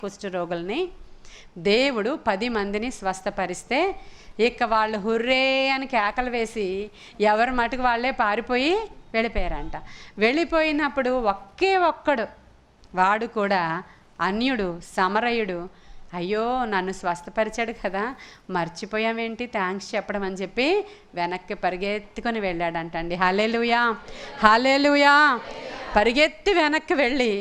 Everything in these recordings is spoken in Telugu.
కుష్ఠరోగుల్ని దేవుడు 10 మందిని స్వస్థపరిస్తే ఇక వాళ్ళు హుర్రే అని కేకలు వేసి ఎవరి మటుకు వాళ్ళే పారిపోయి వెళ్ళిపోయారంట. వెళ్ళిపోయినప్పుడు ఒకే ఒక్కడు, వాడు కూడా అన్యుడు, సమరయుడు, అయ్యో నన్ను స్వస్థపరిచాడు కదా, మర్చిపోయామేంటి థ్యాంక్స్ చెప్పడం అని చెప్పి వెనక్కి పరిగెత్తుకొని వెళ్ళాడంటండి. హల్లెలూయా, హల్లెలూయా. పరిగెత్తి వెనక్కి వెళ్ళి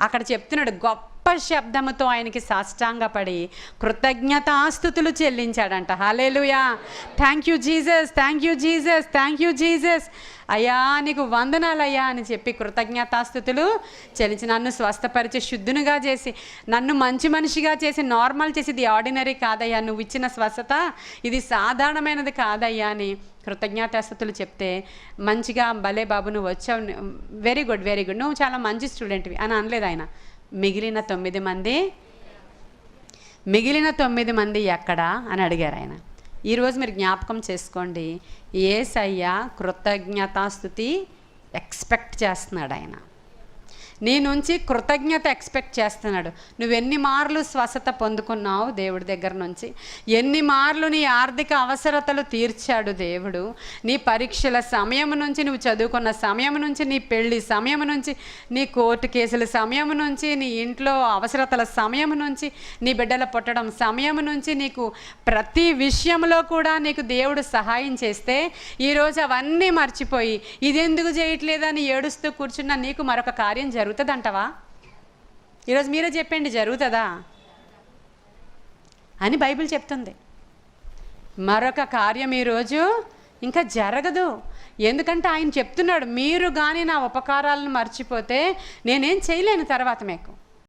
అక్కడ చెప్తున్నాడు, గొప్ప శబ్దముతో ఆయనకి సాష్టాంగపడి కృతజ్ఞతాస్తుతులు చెల్లించాడంట. Hallelujah. Thank you Jesus, thank you Jesus, thank you Jesus, అయ్యా నీకు వందనాలయ్యా అని చెప్పి కృతజ్ఞతాస్తుతులు చెల్లించి నన్ను స్వస్థపరిచి శుద్ధునిగా చేసి నన్ను మంచి మనిషిగా చేసి నార్మల్ చేసి ఇది ఆర్డినరీ కాదయ్యా, నువ్వు ఇచ్చిన స్వస్థత ఇది సాధారణమైనది కాదయ్యా అని కృతజ్ఞతాస్తుతులు చెప్తే మంచిగా భలే బాబు నువ్వు వచ్చావు, వెరీ గుడ్ వెరీ గుడ్, నువ్వు చాలా మంచి స్టూడెంట్వి అని అనలేదు ఆయన. మిగిలిన 9 మంది ఎక్కడా అని అడిగారు ఆయన. ఈరోజు మీరు జ్ఞాపకం చేసుకోండి, యేసయ్య కృతజ్ఞతాస్తుతి ఎక్స్పెక్ట్ చేస్తున్నాడు. ఆయన నీ నుంచి కృతజ్ఞత ఎక్స్పెక్ట్ చేస్తున్నాడు. నువ్వెన్ని మార్లు స్వస్థత పొందుకున్నావు దేవుడి దగ్గర నుంచి, ఎన్ని మార్లు నీ ఆర్థిక అవసరతలు తీర్చాడు దేవుడు. నీ పరీక్షల సమయం నుంచి, నువ్వు చదువుకున్న సమయం నుంచి, నీ పెళ్లి సమయం నుంచి, నీ కోర్టు కేసుల సమయం నుంచి, నీ ఇంట్లో అవసరతల సమయం నుంచి, నీ బిడ్డల పుట్టడం సమయం నుంచి, నీకు ప్రతి విషయంలో కూడా నీకు దేవుడు సహాయం చేస్తే ఈరోజు అవన్నీ మర్చిపోయి ఇదెందుకు చేయట్లేదని ఏడుస్తూ కూర్చున్నా నీకు మరొక కార్యం జరుగుతుందంటవా? ఈరోజు మీరే చెప్పండి, జరుగుతుందా అని బైబిల్ చెప్తుంది. మరొక కార్యం ఈరోజు ఇంకా జరగదు. ఎందుకంటే ఆయన చెప్తున్నాడు, మీరు కానీ నా ఉపకారాలను మర్చిపోతే నేనేం చేయలేను తర్వాత మీకు.